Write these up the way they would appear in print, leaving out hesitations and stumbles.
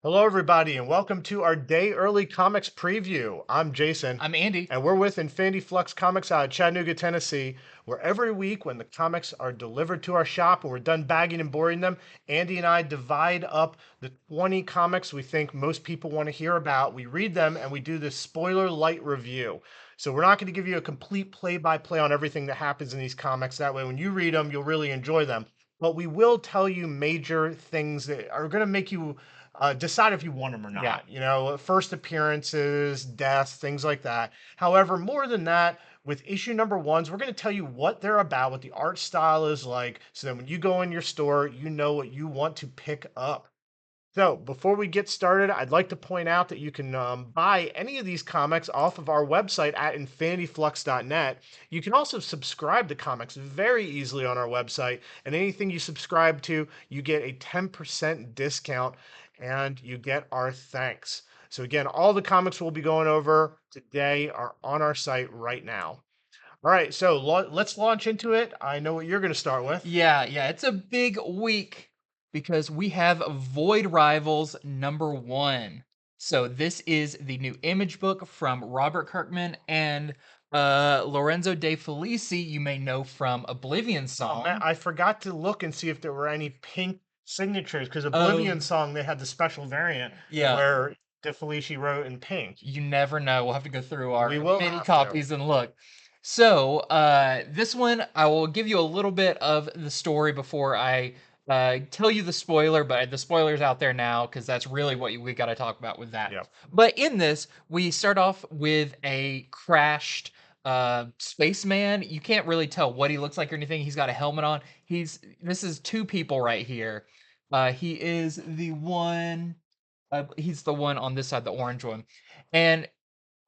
Hello, everybody, and welcome to our day early comics preview. I'm Jason, I'm Andy. and we're with Infinity Flux Comics out of Chattanooga, Tennessee, where every week when the comics are delivered to our shop and we're done bagging and boarding them, Andy and I divide up the 20 comics we think most people want to hear about. We read them and we do this spoiler light review. So we're not going to give you a complete play-by-play on everything that happens in these comics. That way, when you read them, you'll really enjoy them. But we will tell you major things that are going to make you decide if you want them or Yeah. not. You know, first appearances, deaths, things like that. However, more than that, with issue number ones, we're going to tell you what they're about, what the art style is like, so that when you go in your store, you know what you want to pick up. So, before we get started, I'd like to point out that you can buy any of these comics off of our website at infinityflux.net. You can also subscribe to comics very easily on our website, and anything you subscribe to, you get a 10% discount and you get our thanks. So, again, all the comics we'll be going over today are on our site right now. All right, so let's launch into it. I know what you're going to start with. Yeah. It's a big week because we have Void Rivals #1. So this is the new image book from Robert Kirkman and Lorenzo De Felici, you may know from Oblivion Oh man, Song. I forgot to look and see if there were any pink signatures because Oh, Oblivion Song they had the special variant yeah. where DeFelici wrote in pink. You never know. We'll have to go through We our will mini have to. copies and look. So, this one, I will give you a little bit of the story before I tell you the spoiler, but the spoiler's out there now because that's really what we got to talk about with that. Yep. But in this, we start off with a crashed spaceman. You can't really tell what he looks like or anything. He's got a helmet on. This is two people right here. He is the one. He's the one on this side, the orange one. And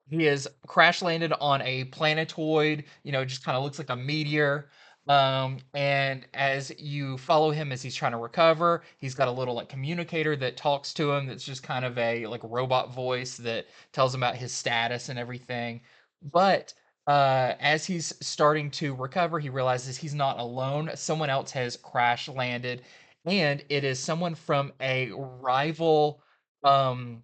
he is crash landed on a planetoid, just kind of looks like a meteor. And as you follow him as he's trying to recover, he's got a little like communicator that talks to him that's just kind of a like robot voice that tells him about his status and everything. But as he's starting to recover, he realizes he's not alone. Someone else has crash landed, and it is someone from a rival um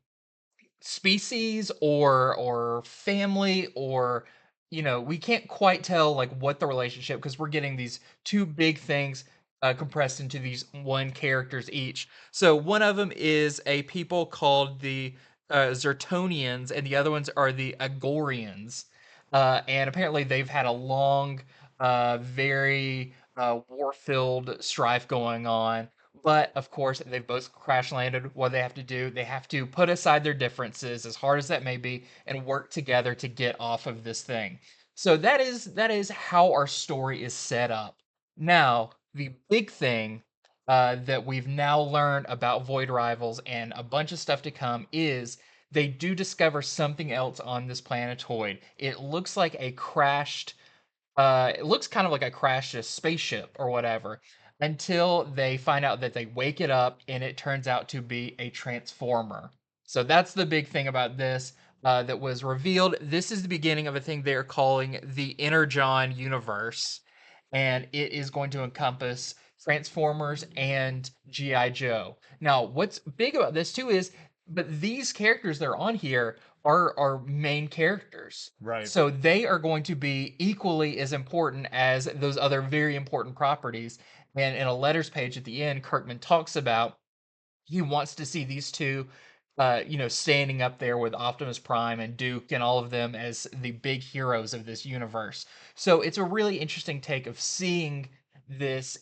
species or family, or we can't quite tell like what the relationship, because we're getting these two big things compressed into these one characters each. So one of them is a people called the Zertonians, and the other ones are the Agorians. And apparently they've had a long very war-filled strife going on. But of course, they've both crash landed. What they have to do, they have to put aside their differences, as hard as that may be, and work together to get off of this thing. So that is how our story is set up. Now, the big thing that we've now learned about Void Rivals and a bunch of stuff to come is they do discover something else on this planetoid. It looks like a crashed it looks kind of like a crashed spaceship or whatever, until they find out that they wake it up and it turns out to be a transformer. So that's the big thing about this that was revealed. This is the beginning of a thing they're calling the Energon universe, and it is going to encompass Transformers and G.I. Joe. Now, what's big about this too is, but these characters that are on here are main characters. Right. So they are going to be equally as important as those other very important properties. And in a letters page at the end, Kirkman talks about he wants to see these two, standing up there with Optimus Prime and Duke and all of them as the big heroes of this universe. So it's a really interesting take of seeing these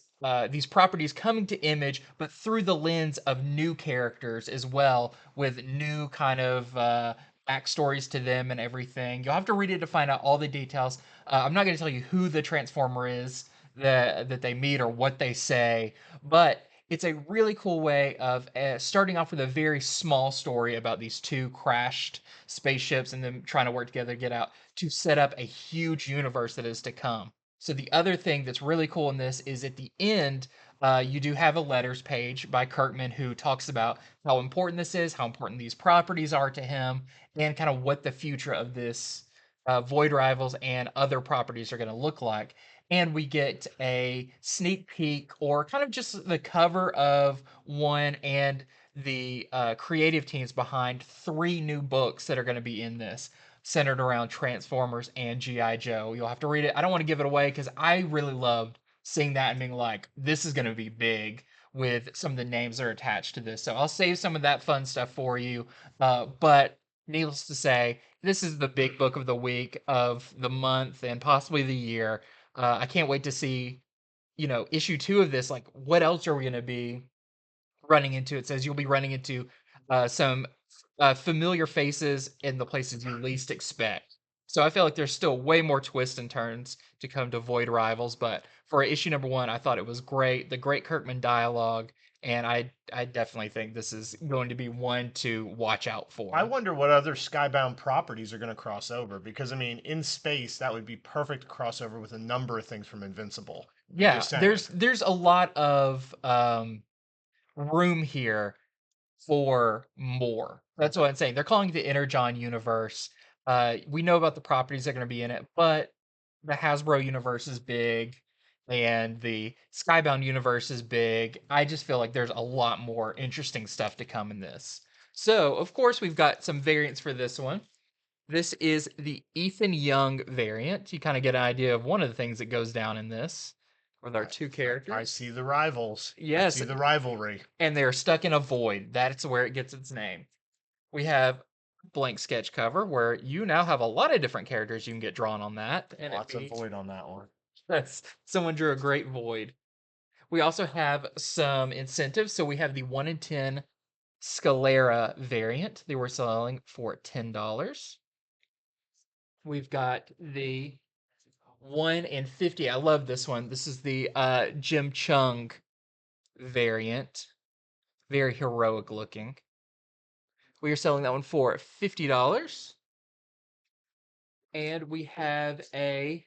properties coming to Image, but through the lens of new characters as well, with new kind of backstories to them and everything. You'll have to read it to find out all the details. I'm not going to tell you who the Transformer is that they meet or what they say, but it's a really cool way of starting off with a very small story about these two crashed spaceships and them trying to work together to get out, to set up a huge universe that is to come. So the other thing that's really cool in this is at the end, You do have a letters page by Kirkman who talks about how important this is, how important these properties are to him, and kind of what the future of this Void Rivals and other properties are going to look like. And we get a sneak peek or kind of just the cover of one and the creative teams behind 3 new books that are going to be in this, centered around Transformers and G.I. Joe. You'll have to read it. I don't want to give it away because I really loved seeing that and being like, this is going to be big with some of the names that are attached to this. So I'll save some of that fun stuff for you. But needless to say, this is the big book of the week, of the month, and possibly the year. I can't wait to see, issue 2 of this. Like, what else are we going to be running into? It says you'll be running into some familiar faces in the places you least expect. So I feel like there's still way more twists and turns to come to Void Rivals, but for issue number 1, I thought it was great. The great Kirkman dialogue, and I definitely think this is going to be one to watch out I for. wonder what other Skybound properties are going to cross over because I mean, in space, that would be perfect crossover with a number of things from Invincible. I'm Yeah, just saying. there's a lot of room here for more. That's what I'm saying. They're calling it the Energon universe. We know about the properties that are going to be in it, but the Hasbro universe is big and the Skybound universe is big. I just feel like there's a lot more interesting stuff to come in this. So, of course, we've got some variants for this one. This is the Ethan Young variant. You kind of get an idea of one of the things that goes down in this with our I, two I characters. see the rivals. I Yes, see the rivalry. and they're stuck in a void. That's where it gets its name. We have blank sketch cover where you now have a lot of different characters you can get drawn on that, and it Lots of means void on that one. yes, someone drew a great void. We also have some incentives. So we have the 1 in 10 Scalera variant. They were selling for $10. We've got the 1 in 50. I love this one. This is the Jim Chung variant. Very heroic looking. We are selling that one for $50. And we have a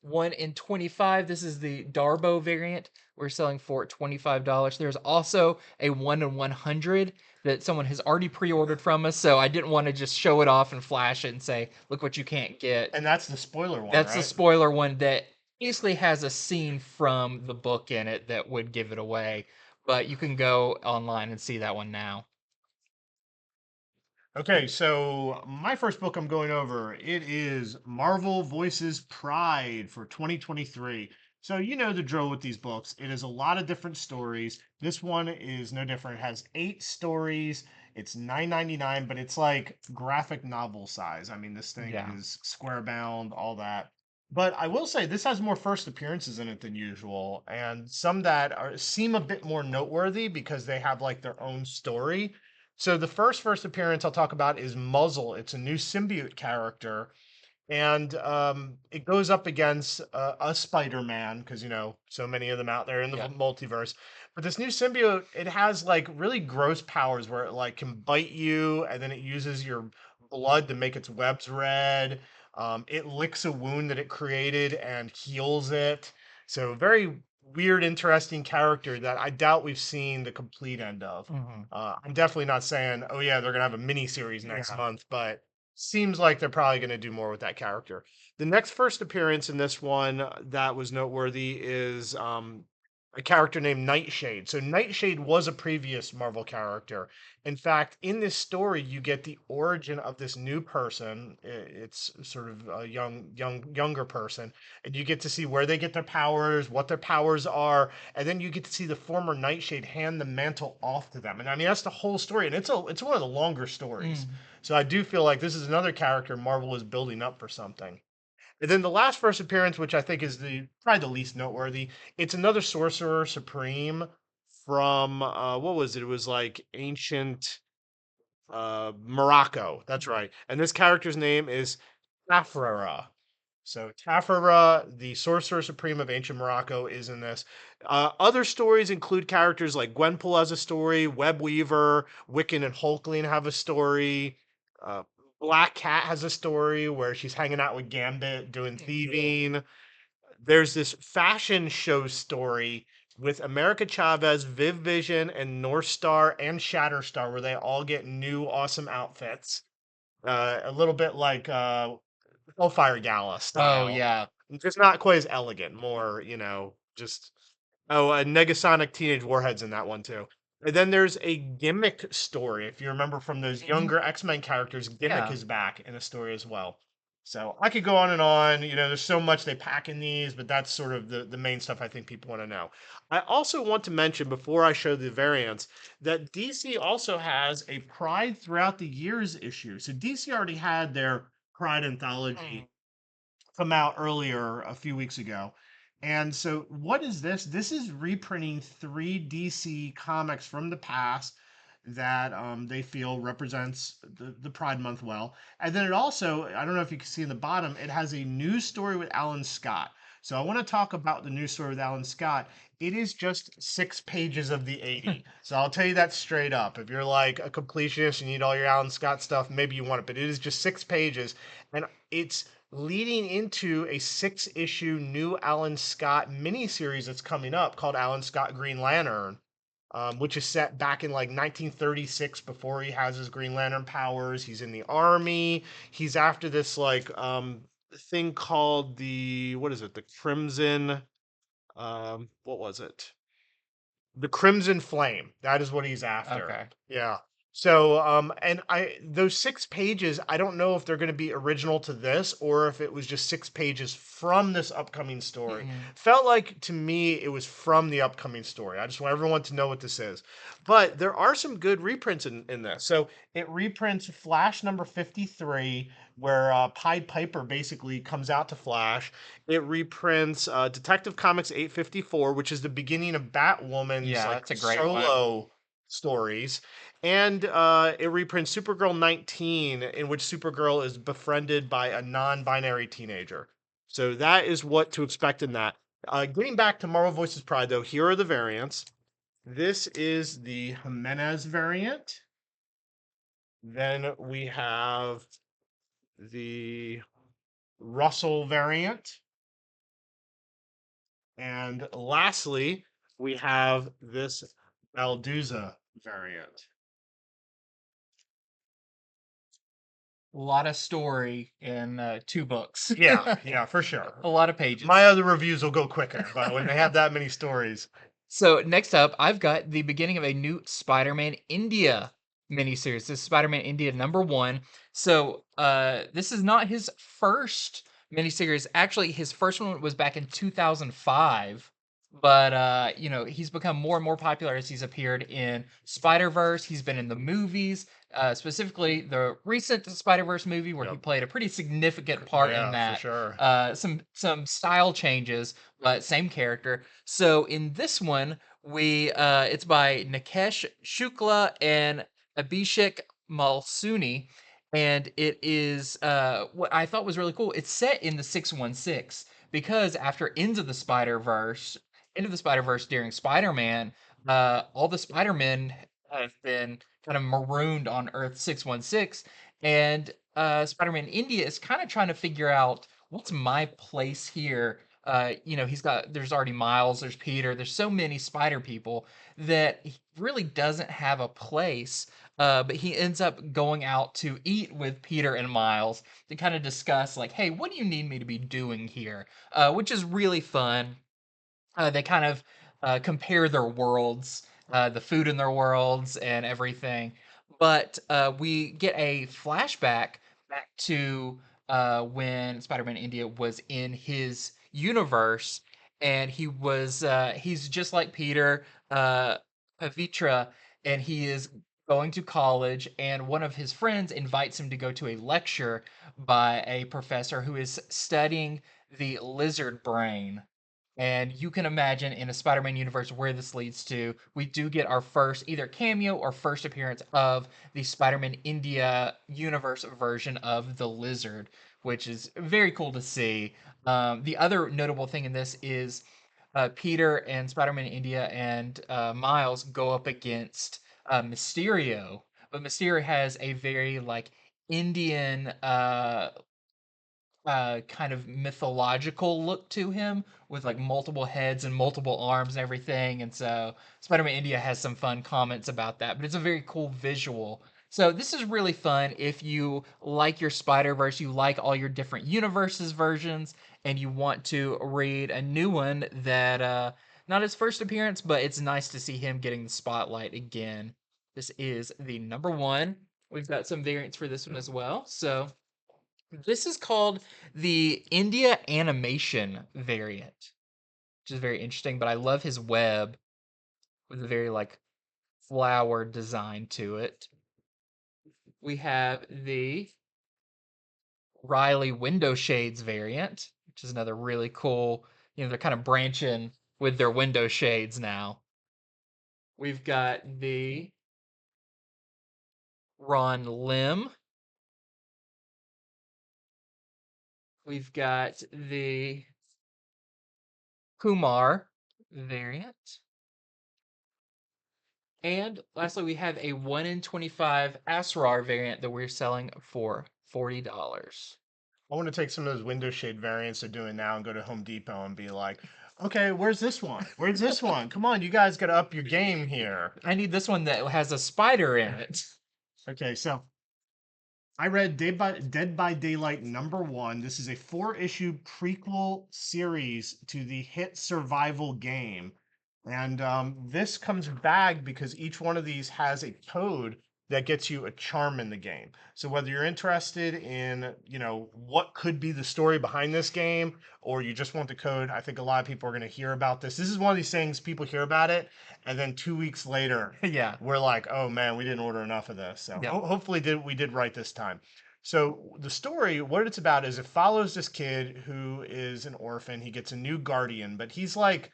1 in 25. This is the Darbo variant. We're selling for $25. There's also a 1 in 100 that someone has already pre-ordered from us, so I didn't want to just show it off and flash it and say, look what you can't get. And that's the spoiler one, That's the right? spoiler one that basically has a scene from the book in it that would give it away, but you can go online and see that one now. Okay, so my first book I'm going over, it is Marvel Voices Pride for 2023. So you know the drill with these books. It is a lot of different stories. This one is no different. It has 8 stories. It's $9.99, but it's like graphic novel size. I mean, this thing Yeah. is square bound, all that. But I will say this has more first appearances in it than usual, and some that seem a bit more noteworthy because they have like their own story. So the first appearance I'll talk about is Muzzle. It's a new symbiote character, and it goes up against a Spider-Man because you know so many of them out there in the Yeah. multiverse. But this new symbiote, it has like really gross powers where it like can bite you, and then it uses your blood to make its webs red. It licks a wound that it created and heals it. So very weird, interesting character that I doubt we've seen the complete end of. Hmm. I'm definitely not saying, oh yeah, they're gonna have a mini series next Yeah. month, but seems like they're probably gonna do more with that character. The next first appearance in this one that was noteworthy is a character named Nightshade. So Nightshade was a previous Marvel character. In fact, in this story, you get the origin of this new person. It's sort of a younger person, and you get to see where they get their powers, what their powers are, and then you get to see the former Nightshade hand the mantle off to them. And I mean that's the whole story, and it's one of the longer stories. Mm. So I do feel like this is another character Marvel is building up for something. And then the last first appearance, which I think is the probably the least noteworthy, it's another Sorcerer Supreme from what was it? It was like ancient Morocco. That's right. And this character's name is Tafrara. So Tafrara, the Sorcerer Supreme of ancient Morocco, is in this. Other stories include characters like Gwenpool has a story, Webweaver, Wiccan and Hulkling have a story. Uh, Black Cat has a story where she's hanging out with Gambit doing thieving. There's this fashion show story with America Chavez, Viv Vision, and North Star and Shatterstar, where they all get new awesome outfits. A little bit like Hellfire Gala Oh style, yeah. just not quite as elegant. More, just Negasonic Teenage Warheads in that one too. And then there's a gimmick story. If you remember from those Mhm. younger X-Men characters, Gimmick Yeah. is back in a story as well. So I could go on and on. There's so much they pack in these, but that's sort of the main stuff I think people want to know. I also want to mention before I show the variants that DC also has a Pride Throughout the Years issue. So DC already had their Pride Mm. anthology come out earlier a few weeks ago. And so, what is this? This is reprinting three DC comics from the past that they feel represents the Pride Month well. And then it also, I don't know if you can see in the bottom, it has a news story with Alan Scott. So I want to talk about the news story with Alan Scott. It is just 6 pages of the 80. So I'll tell you that straight up. If you're like a completionist and you need all your Alan Scott stuff, maybe you want it, but it is just 6 pages. And it's leading into a 6 issue new Alan Scott miniseries that's coming up called Alan Scott Green Lantern, which is set back in like 1936 before he has his Green Lantern powers. He's in the army. He's after this like thing called what is it? The Crimson. What was it? The Crimson Flame. That is what he's after. Okay. Yeah. So, and those 6 pages, I don't know if they're going to be original to this or if it was just 6 pages from this upcoming story. Mm. Felt like to me it was from the upcoming story. I just want everyone to know what this is. But there are some good reprints in this. So it reprints Flash number 53, where Pied Piper basically comes out to Flash. It reprints Detective Comics 854, which is the beginning of Batwoman's Yeah, like that's a great one. solo stories. And it reprints Supergirl 19, in which Supergirl is befriended by a non binary teenager. So that is what to expect in that. Getting back to Marvel Voices Pride, though, here are the variants. This is the Jimenez variant. Then we have the Russell variant. And lastly, we have this Alduza variant. A lot of story in 2 books. Yeah, yeah, for sure. A lot of My pages. other reviews will go quicker, but when they have that many stories, So next up, I've got the beginning of a new Spider-Man India miniseries. This is Spider-Man India #1. So this is not his first miniseries. Actually, his first one was back in 2005. But he's become more and more popular as he's appeared in Spider-Verse. He's been in the movies, specifically the recent Spider-Verse movie where he yep. played a pretty significant Oh part in yeah, for that. sure. Some style changes, but same character. So in this one, we it's by Nikesh Shukla and Abhishek Malsuni, and it is what I thought was really cool. It's set in the 616 because after Into the Spider-Verse during Spider-Man, all the Spider-Men have been kind of marooned on Earth 616, and Spider-Man India is kind of trying to figure out what's my place here. There's already Miles, there's Peter, there's so many spider people that he really doesn't have a place. But he ends up going out to eat with Peter and Miles to kind of discuss, like, hey, what do you need me to be doing here? Which is really fun. They kind of compare their worlds, the food in their worlds, and everything. But we get a flashback back to when Spider-Man India was in his universe, and he's just like Peter, Pavitra, and he is going to college, and one of his friends invites him to go to a lecture by a professor who is studying the lizard brain. And you can imagine in a Spider-Man universe where this leads to. We do get our first either cameo or first appearance of the Spider-Man India universe version of the Lizard, which is very cool to see. The other notable thing in this is Peter and Spider-Man India and Miles go up against Mysterio, but Mysterio has a very like Indian kind of mythological look to him with like multiple heads and multiple arms and everything. And so Spider-Man India has some fun comments about that, but it's a very cool visual. So this is really fun if you like your Spider-Verse, you like all your different universes versions, and you want to read a new one that not his first appearance, but it's nice to see him getting the spotlight again. This is the number one. We've got some variants for this one as well. So this is called the India animation variant, which is very interesting, but I love his web with a very like flower design to it. We have the Riley window shades variant, which is another really cool, they're kind of branching with their window shades now. We've got the Ron Lim. We've got the Kumar variant. And lastly, we have a 1 in 25 Asrar variant that we're selling for $40. I want to take some of those window shade variants they're doing now and go to Home Depot and be like, okay, where's this one? Where's this one? Come on, you guys got to up your game here. I need this one that has a spider in it. Okay, so I read Dead by Daylight #1. This is a 4-issue prequel series to the hit survival game. And this comes back because each one of these has a code that gets you a charm in the game. So whether you're interested in, what could be the story behind this game, or you just want the code, I think a lot of people are going to hear about this. This is one of these things people hear about it, and then 2 weeks later, Yeah. we're like, oh man, we didn't order enough of this. So Yep. hopefully we did right this time. So the story, what it's about is it follows this kid who is an orphan. He gets a new guardian, but he's like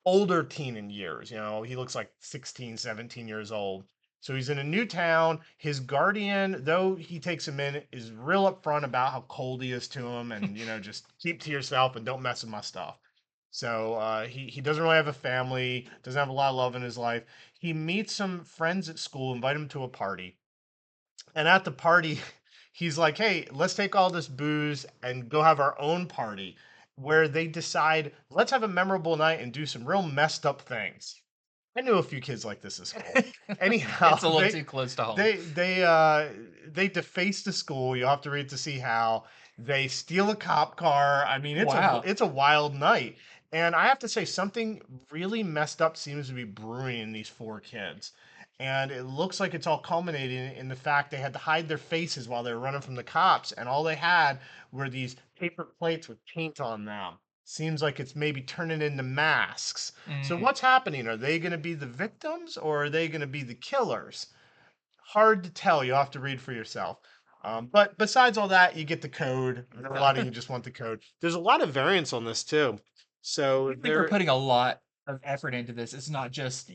older teen in years. He looks like 16, 17 years old. So he's in a new town. His guardian, though he takes him in, is real upfront about how cold he is to him and, just keep to yourself and don't mess with my stuff. So he doesn't really have a family, doesn't have a lot of love in his life. He meets some friends at school, invite him to a party. And at the party, he's like, hey, let's take all this booze and go have our own party where they decide, let's have a memorable night and do some real messed up things. I knew a few kids like this at school. Anyhow, It's a little too close to home. they deface the school. You'll have to read to see how. They steal a cop car. I mean, Wow. it's a wild night. And I have to say, something really messed up seems to be brewing in these four kids. And it looks like it's all culminating in the fact they had to hide their faces while they were running from the cops, and all they had were these paper plates with paint on them. Seems like it's maybe turning into masks. So Mm. what's happening? Are they going to be the victims or are they going to be the killers? Hard to tell. You'll have to read for yourself. But besides all that, you get the code. I know a lot of you just want the code. There's a lot of variants on this too. So I think we're putting a lot of effort into this. It's not just,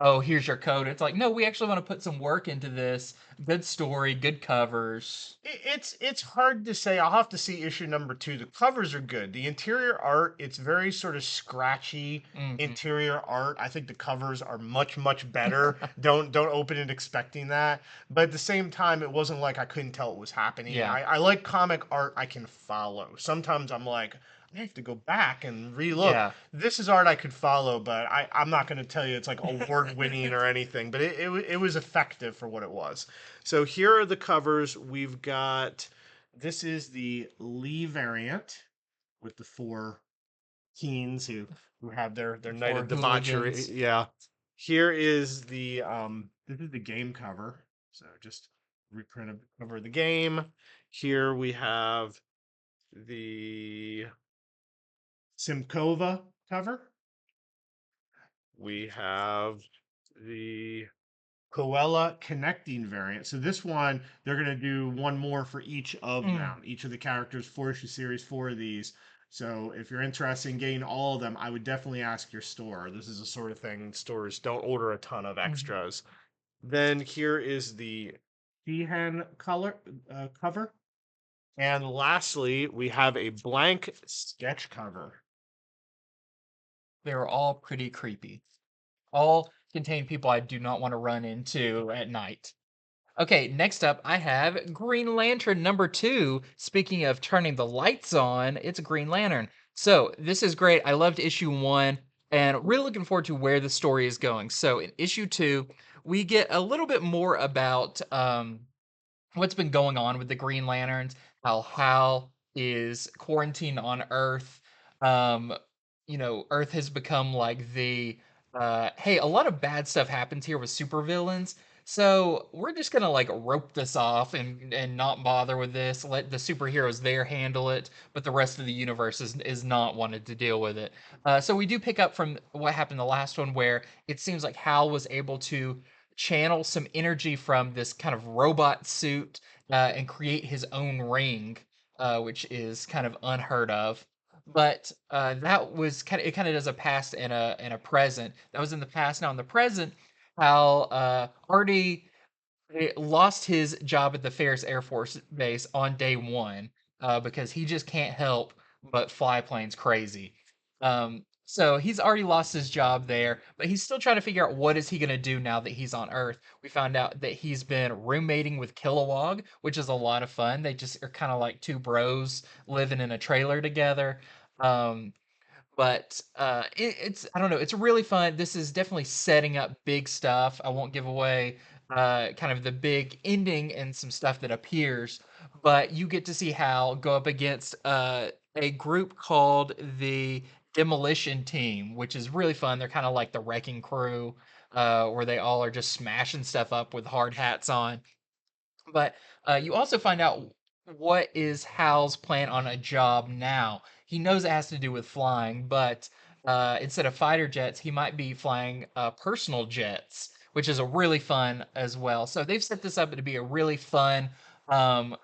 oh, here's your code. It's like, no, we actually want to put some work into this. Good story, good covers. It's hard to say. I'll have to see issue #2. The covers are good. The interior art, it's very sort of scratchy Mhm. interior art. I think the covers are much better. Don't open it expecting that. But at the same time, it wasn't like I couldn't tell what was happening. Yeah. I like comic art I can follow. Sometimes I'm like, I have to go back and relook. Yeah. This is art I could follow, but I'm not going to tell you it's like award winning or anything. But it was effective for what it was. So here are the covers. We've got, this is the Lee variant with the four teens who have their night Four of debauchery. hooligans. Yeah. Here is the this is the game cover. So just reprint of the cover of the game. Here we have the Simkova cover. We have the Coella connecting variant. So this one, they're going to do one more for each of them, each of the characters, 4-issue series, 4 of these. So if you're interested in getting all of them, I would definitely ask your store. This is the sort of thing stores don't order a ton of extras. Then here is the Sheehan color cover. And lastly, we have a blank sketch cover. They're all pretty creepy. All contain people I do not want to run into at night. Okay, next up, I have Green Lantern number 2. Speaking of turning the lights on, it's Green Lantern. So, this is great. I loved issue 1 and really looking forward to where the story is going. So, in issue 2, we get a little bit more about what's been going on with the Green Lanterns, how Hal is quarantined on Earth. Um, Earth has become like the hey, a lot of bad stuff happens here with supervillains. So we're just gonna like rope this off and not bother with this. Let the superheroes there handle it, but the rest of the universe is not wanted to deal with it. So we do pick up from what happened the last one, where it seems like Hal was able to channel some energy from this kind of robot suit and create his own ring, which is kind of unheard of. But that was kind of it. Kind of does a past and a present. That was in the past. Now in the present, Hal already lost his job at the Ferris Air Force Base on day one because he just can't help but fly planes crazy. So he's already lost his job there, but he's still trying to figure out what is he going to do now that he's on Earth. We found out that he's been roommating with Kilowog, which is a lot of fun. They just are kind of like two bros living in a trailer together. Um, it's I don't know, it's really fun. This is definitely setting up big stuff. I won't give away kind of the big ending and some stuff that appears, but you get to see Hal go up against a group called the Demolition Team, which is really fun. They're kind of like the wrecking crew, where they all are just smashing stuff up with hard hats on. But you also find out what is Hal's plan on a job now. He knows it has to do with flying, but instead of fighter jets, he might be flying personal jets, which is a really fun as well. So they've set this up to be a really fun um,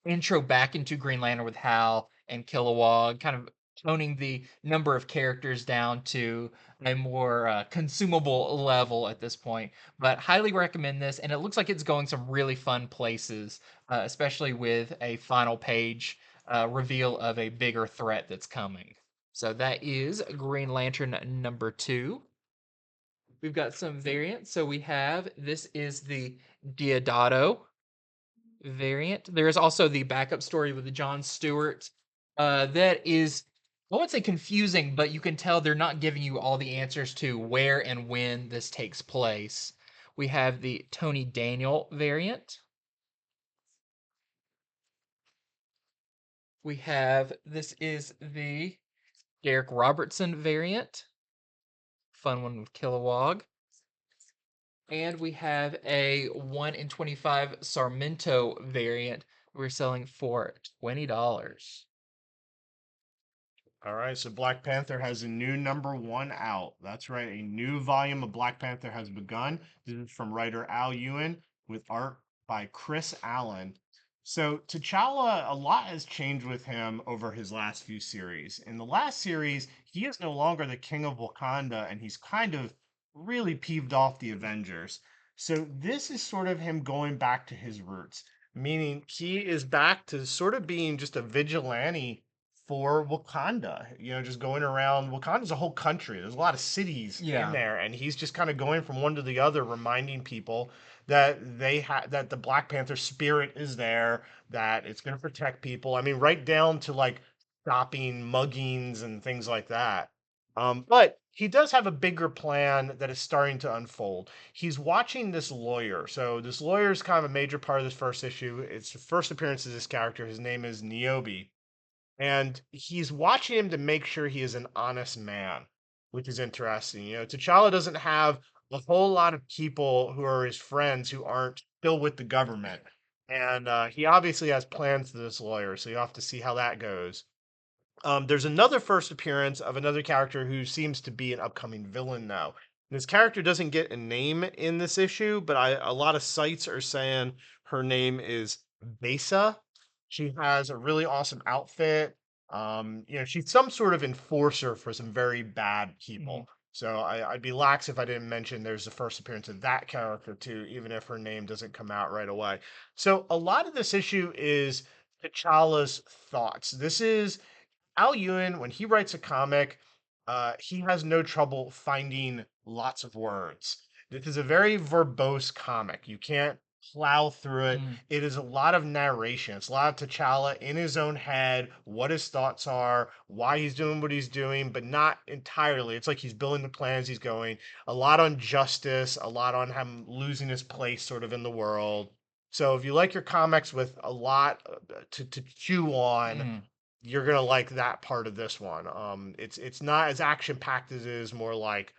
intro back into Green Lantern with Hal and Kilowog, kind of toning the number of characters down to a more consumable level at this point. But highly recommend this, and it looks like it's going some really fun places, especially with a final page reveal of a bigger threat that's coming. So that is Green Lantern number 2. We've got some variants. So we have this is the Diodato variant. There is also the backup story with the John Stewart. That is, I won't say confusing, but you can tell they're not giving you all the answers to where and when this takes place. We have the Tony Daniel variant. We have this is the Derek Robertson variant. Fun one with Kilowog. And we have a 1 in 25 Sarmento variant. We're selling for $20. All right, so Black Panther has a new #1 out. That's right, a new volume of Black Panther has begun. This is from writer Al Ewing with art by Chris Allen. So T'Challa, a lot has changed with him over his last few series. In the last series, he is no longer the king of Wakanda, and he's kind of really peeved off the Avengers. So this is sort of him going back to his roots, meaning he is back to sort of being just a vigilante for Wakanda. Just going around. Wakanda's a whole country. There's a lot of cities in Yeah. there, and he's just kind of going from one to the other, reminding people that that the Black Panther spirit is there, that it's going to protect people. I mean, right down to like stopping muggings and things like that. But he does have a bigger plan that is starting to unfold. He's watching this lawyer. So this lawyer is kind of a major part of this first issue. It's the first appearance of this character. His name is Niobe, and he's watching him to make sure he is an honest man, which is interesting. T'Challa doesn't have a whole lot of people who are his friends who aren't still with the government. And he obviously has plans for this lawyer, so you have to see how that goes. There's another first appearance of another character who seems to be an upcoming villain now. This character doesn't get a name in this issue, but a lot of sites are saying her name is Besa. She has a really awesome outfit. She's some sort of enforcer for some very bad Mhm. people. So I'd be lax if I didn't mention there's the first appearance of that character too, even if her name doesn't come out right away. So a lot of this issue is T'Challa's thoughts. This is Al Ewing, when he writes a comic, he has no trouble finding lots of words. This is a very verbose comic. You can't plow through it. Mm. It is a lot of narration. It's a lot of T'Challa in his own head, what his thoughts are, why he's doing what he's doing, but not entirely. It's like he's building the plans he's going. A lot on justice, a lot on him losing his place sort of in the world. So if you like your comics with a lot to chew on, Mm. you're gonna like that part of this one. It's not as action packed as it is more like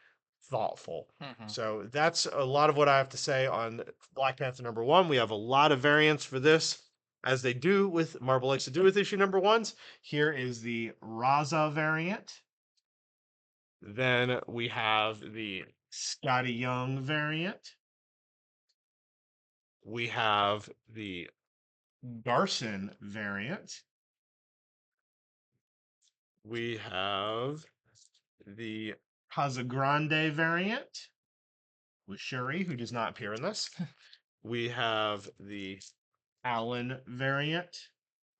thoughtful. Mhm. So that's a lot of what I have to say on Black Panther #1. We have a lot of variants for this, as they do with Marvel likes to do with issue #1s. Here is the Raza variant. Then we have the Scotty Young variant. We have the Garson variant. We have the Casagrande variant with Shuri, who does not appear in this. We have the Allen variant.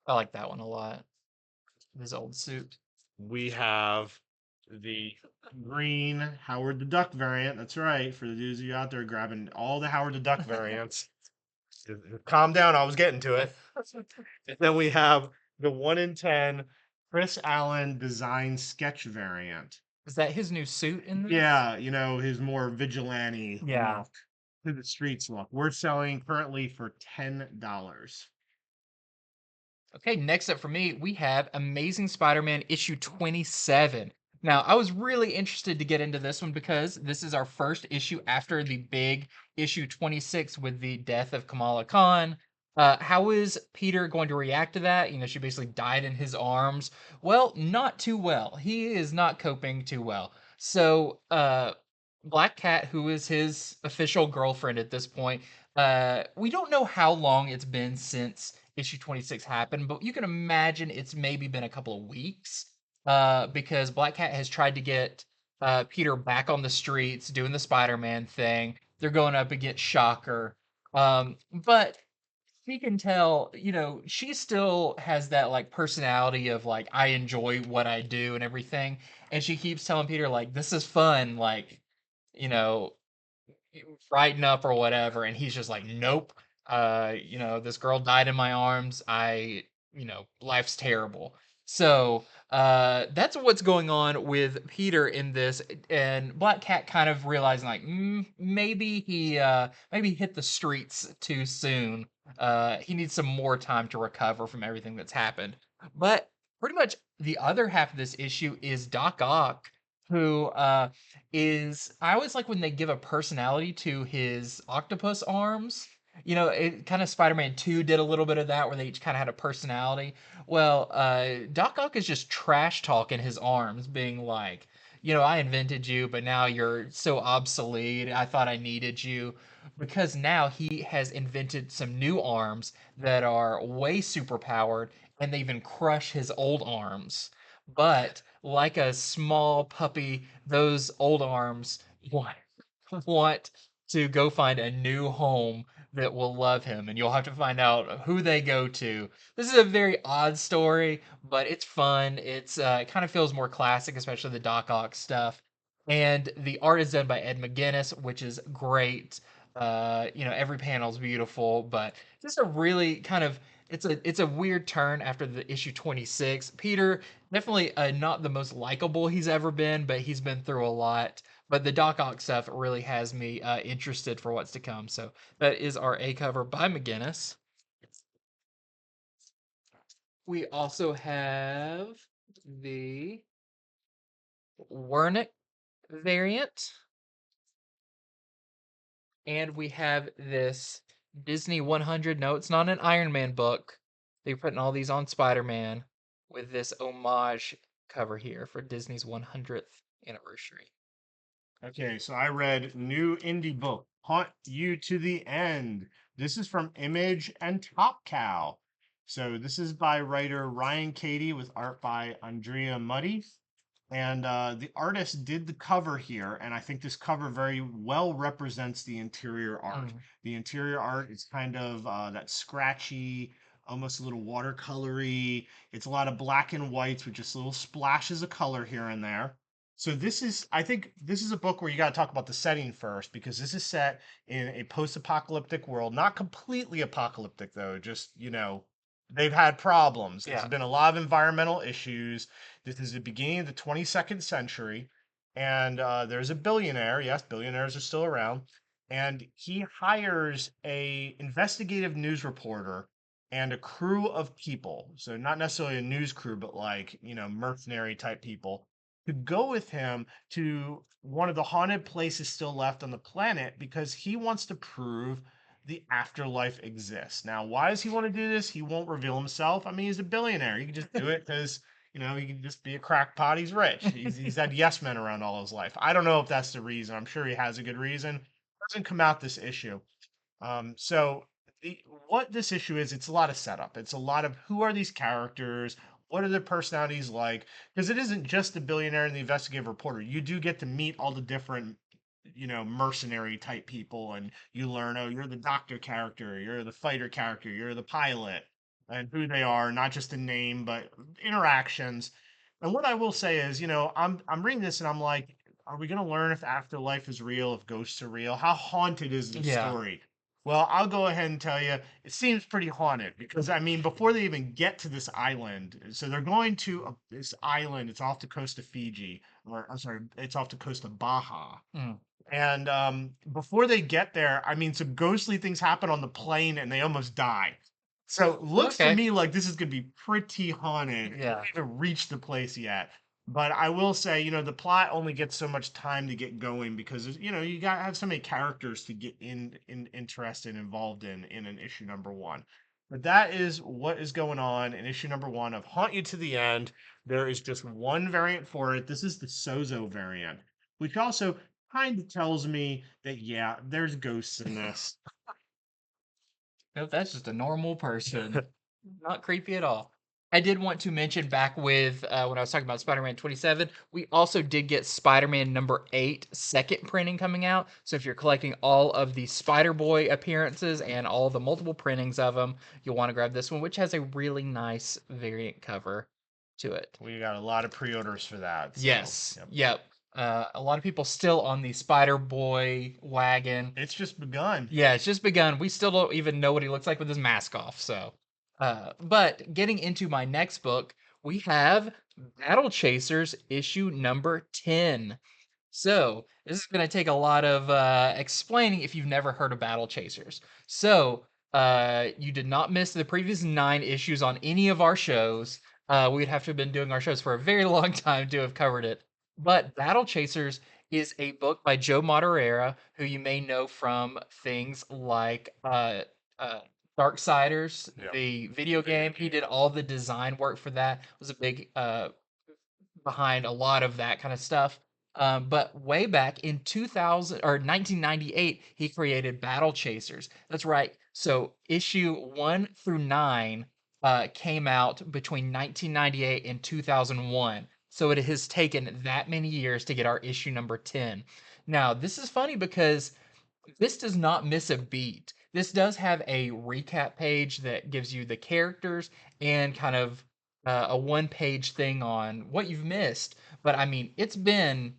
I like that one a lot. His old suit. We have the green Howard the Duck variant. That's right, for the dudes of you out there grabbing all the Howard the Duck variants. Calm down, I was getting to it. And then we have the 1 in 10 Chris Allen design sketch variant. Is that his new suit in this? Yeah, his more vigilante Yeah. look, to the streets look. We're selling currently for $10. Okay, next up for me, we have Amazing Spider-Man issue 27. Now, I was really interested to get into this one because this is our first issue after the big issue 26 with the death of Kamala Khan. How is Peter going to react to that? She basically died in his arms. Well, not too well. He is not coping too well. So, Black Cat, who is his official girlfriend at this point, we don't know how long it's been since issue 26 happened, but you can imagine it's maybe been a couple of weeks because Black Cat has tried to get Peter back on the streets doing the Spider-Man thing. They're going up against Shocker. But she can tell, she still has that like personality of like, I enjoy what I do and everything. And she keeps telling Peter, like, this is fun, like, you know, brighten up or whatever. And he's just like, nope. This girl died in my arms. Life's terrible. So that's what's going on with Peter in this, and Black Cat kind of realizing like maybe he hit the streets too soon. He needs some more time to recover from everything that's happened. But pretty much the other half of this issue is Doc Ock, who is I always like when they give a personality to his octopus arms. It kind of Spider-Man 2 did a little bit of that where they each kind of had a personality. Well, Doc Ock is just trash talking his arms, being like, I invented you, but now you're so obsolete. I thought I needed you. Because now he has invented some new arms that are way super powered and they even crush his old arms. But like a small puppy, those old arms want to go find a new home that will love him, and you'll have to find out who they go to. This is a very odd story, but it's fun. It kind of feels more classic, especially the Doc Ock stuff. And the art is done by Ed McGuinness, which is great. Every panel's beautiful, but just a really kind of it's a weird turn after the issue 26. Peter definitely not the most likable he's ever been, but he's been through a lot. But the Doc Ock stuff really has me interested for what's to come. So that is our A cover by McGinnis. We also have the Wernick variant. And we have this Disney 100. No, it's not an Iron Man book. They're putting all these on Spider-Man with this homage cover here for Disney's 100th anniversary. Okay, so I read new indie book, Haunt You to the End. This is from Image and Top Cow. So this is by writer Ryan Cady with art by Andrea Muddy. And the artist did the cover here, and I think this cover very well represents the interior art. Mm. The interior art is kind of that scratchy, almost a little watercolory. It's a lot of black and whites with just little splashes of color here and there. So this is, I think this is a book where you got to talk about the setting first, because this is set in a post-apocalyptic world, not completely apocalyptic though, just, they've had problems. There's Yeah. been a lot of environmental issues. This is the beginning of the 22nd century, and there's a billionaire. Yes, billionaires are still around, and he hires a investigative news reporter and a crew of people. So not necessarily a news crew, but like, mercenary type people to go with him to one of the haunted places still left on the planet because he wants to prove the afterlife exists. Now, why does he want to do this? He won't reveal himself. I mean, he's a billionaire. He can just do it because, he can just be a crackpot. He's rich. He's had yes men around all his life. I don't know if that's the reason. I'm sure he has a good reason. Doesn't come out this issue. So what this issue is, it's a lot of setup. It's a lot of who are these characters? What are their personalities like? Because it isn't just the billionaire and the investigative reporter. You do get to meet all the different, mercenary type people, and you learn, oh, you're the doctor character, you're the fighter character, you're the pilot, and who they are, not just a name, but interactions. And what I will say is, I'm reading this and I'm like, are we gonna learn if afterlife is real, if ghosts are real? How haunted is the Yeah. story? Well, I'll go ahead and tell you, it seems pretty haunted because I mean, before they even get to this island, so they're going to this island. It's off the coast of Fiji, or I'm sorry, it's off the coast of Baja. Mm. And before they get there, I mean, some ghostly things happen on the plane, and they almost die. So it looks to Okay. me like this is going to be pretty haunted. We Yeah. haven't even reached the place yet. But I will say, the plot only gets so much time to get going because you got to have so many characters to get interested and involved in an issue number one. But that is what is going on in issue number one of Haunt You to the End. There is just one variant for it. This is the Sozo variant, which also kind of tells me that yeah, there's ghosts in this. Nope, that's just a normal person. Not creepy at all. I did want to mention back with when I was talking about Spider-Man 27, we also did get Spider-Man number 8 second printing coming out. So if you're collecting all of the Spider-Boy appearances and all the multiple printings of them, you'll want to grab this one, which has a really nice variant cover to it. We got a lot of pre-orders for that. So Yes. yep. Yep. A lot of people still on the Spider-Boy wagon. It's just begun. Yeah, it's just begun. We still don't even know what he looks like with his mask off. So, but getting into my next book, we have Battle Chasers issue number 10. So, this is going to take a lot of explaining if you've never heard of Battle Chasers. So, you did not miss the previous 9 issues on any of our shows. We'd have to have been doing our shows for a very long time to have covered it. But Battle Chasers is a book by Joe Madureira, who you may know from things like uh, Darksiders, Yeah. the video game. He did all the design work for that. Was a big behind a lot of that kind of stuff. But way back in 2000 or 1998, he created Battle Chasers. That's right. So issue 1 through 9 came out between 1998 and 2001. So it has taken that many years to get our issue number 10. Now, this is funny because this does not miss a beat. This does have a recap page that gives you the characters and kind of a one-page thing on what you've missed. But I mean, it's been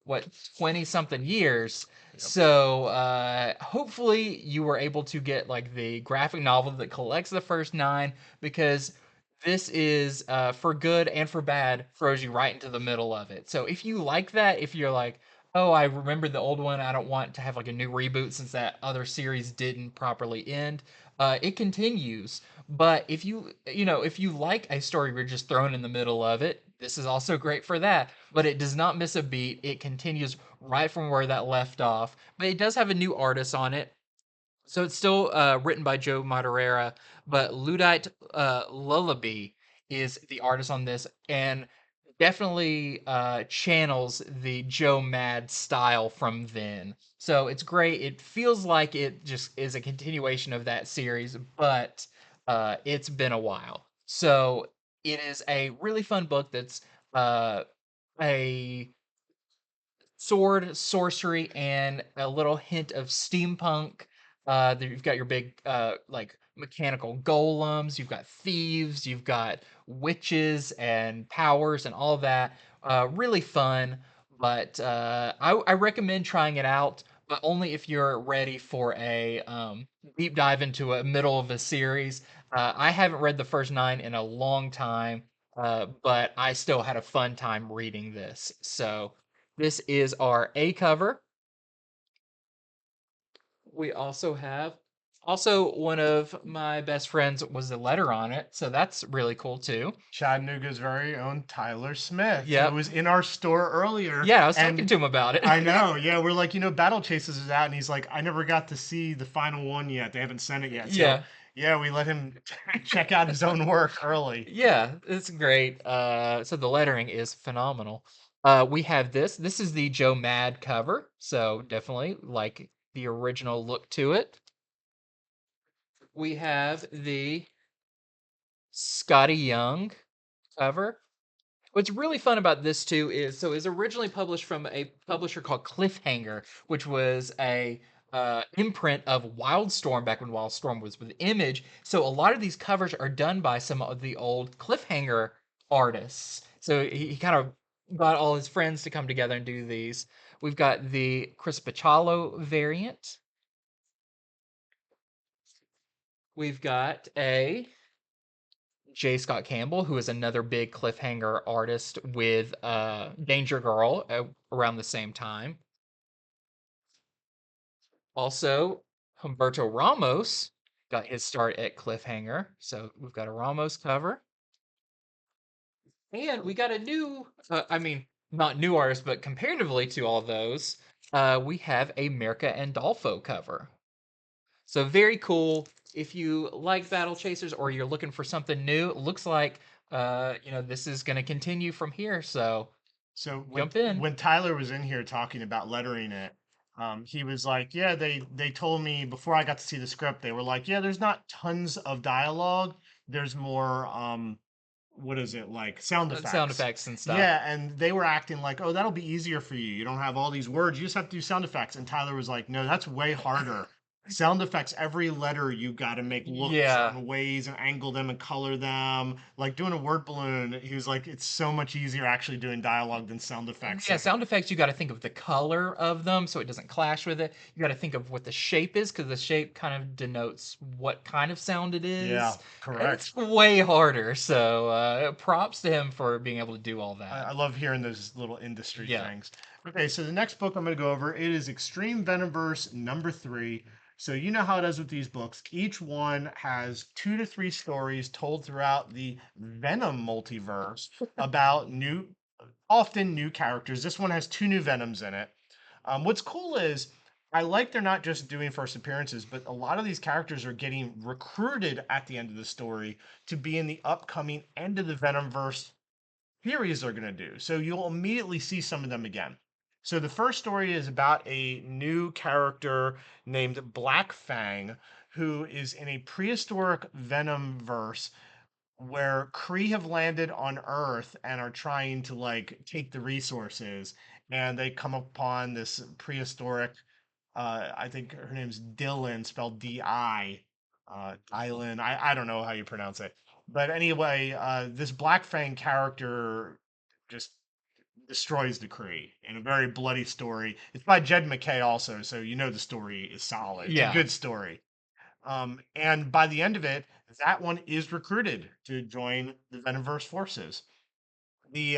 what 20 something years. Yep. So hopefully you were able to get like the graphic novel that collects the first 9 because this is for good and for bad throws you right into the middle of it. So if you like that, if you're like, oh, I remember the old one. I don't want to have like a new reboot since that other series didn't properly end. It continues, but if you like a story we're just thrown in the middle of it, this is also great for that. But it does not miss a beat. It continues right from where that left off. But it does have a new artist on it. So it's still written by Joe Madureira, but Ludite Lullaby is the artist on this, and definitely channels the Joe Mad style from then. So it's great. It feels like it just is a continuation of that series, but it's been a while. So it is a really fun book that's a sword, sorcery, and a little hint of steampunk. There you've got your big like mechanical golems, you've got thieves, you've got witches and powers and all that. Really fun, but I recommend trying it out, but only if you're ready for a deep dive into a middle of a series. I haven't read the first 9 in a long time, but I still had a fun time reading this. So this is our A cover. We also have one of my best friends was a letter on it, so that's really cool too. Chattanooga's very own Tyler Smith, who Yep. was in our store earlier. Yeah, I was talking And to him about it. I know, yeah, we're like, Battle Chases is out, and he's like, I never got to see the final one yet. They haven't sent it yet. So, Yeah. yeah, we let him check out his own work early. Yeah, it's great. So the lettering is phenomenal. We have this. This is the Joe Mad cover, so definitely like the original look to it. We have the Scotty Young cover. What's really fun about this too is so it's originally published from a publisher called Cliffhanger, which was a imprint of Wildstorm back when Wildstorm was with Image. So a lot of these covers are done by some of the old Cliffhanger artists. So he kind of got all his friends to come together and do these. We've got the Chris Pachalo variant. We've got a J. Scott Campbell, who is another big Cliffhanger artist with Danger Girl around the same time. Also, Humberto Ramos got his start at Cliffhanger. So we've got a Ramos cover. And we got a new, I mean, not new artist, but comparatively to all those, we have a Mirka and Dolfo cover. So very cool. If you like Battle Chasers or you're looking for something new, it looks like this is going to continue from here. So So jump in. when Tyler was in here talking about lettering it, he was like, "Yeah, they told me before I got to see the script, they were like, yeah, there's not tons of dialogue. There's more what is it like sound Sound effects." effects and stuff. Yeah, and they were acting like, "Oh, that'll be easier for you. You don't have all these words. You just have to do sound effects." And Tyler was like, "No, that's way harder. Sound effects, every letter you got to make look Yeah. certain ways and angle them and color them. Like doing a word balloon, he was like, it's so much easier actually doing dialogue than sound effects." Yeah, sound effects, you got to think of the color of them so it doesn't clash with it. You got to think of what the shape is because the shape kind of denotes what kind of sound it Yeah, is. correct. It's way harder. So props to him for being able to do all I that. love hearing those little industry Yeah. things. Okay, so the next book I'm going to go over, it is Extreme Venomverse #3. So you know how it is with these books. Each one has 2 to 3 stories told throughout the Venom multiverse about often new characters. This one has 2 new Venoms in it. What's cool is I like they're not just doing first appearances, but a lot of these characters are getting recruited at the end of the story to be in the upcoming end of the Venomverse series they're going to do. So you'll immediately see some of them again. So the first story is about a new character named Black Fang, who is in a prehistoric Venom verse where Kree have landed on Earth and are trying to like take the resources, and they come upon this prehistoric. I think her name's Dylan, spelled D-I. Dylan. I don't know how you pronounce it, but anyway, this Black Fang character just destroys the Kree in a very bloody story. It's by Jed McKay also, so you know the story is solid. It's a Yeah. good story. And by the end of it, that one is recruited to join the Venomverse forces. The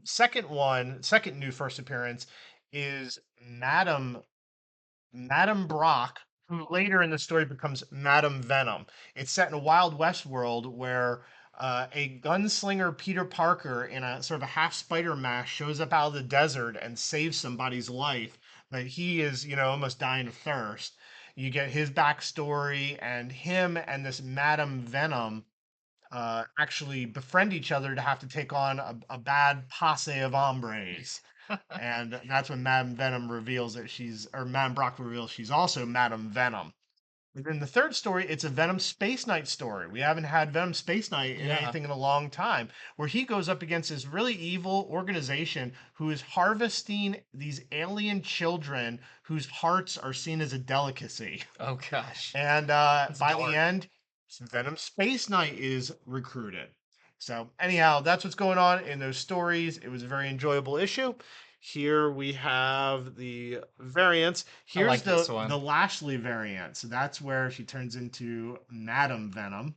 second new first appearance is Madam Brock, who later in the story becomes Madam Venom. It's set in a Wild West world where a gunslinger Peter Parker in a sort of a half spider mask shows up out of the desert and saves somebody's life, but he is, almost dying of thirst. You get his backstory, and him and this Madam Venom actually befriend each other to have to take on a bad posse of hombres. And that's when Madam Venom reveals that or Madam Brock reveals she's also Madam Venom. And then the third story, it's a Venom Space Knight story. We haven't had Venom Space Knight in Yeah. anything in a long time, where he goes up against this really evil organization who is harvesting these alien children whose hearts are seen as a delicacy. Oh gosh. And It's by dark. the end, Venom Space Knight is recruited. So anyhow, that's what's going on in those stories. It was a very enjoyable issue. Here we have the variants. I Here's like this the one. Lashley variant. So that's where she turns into Madam Venom.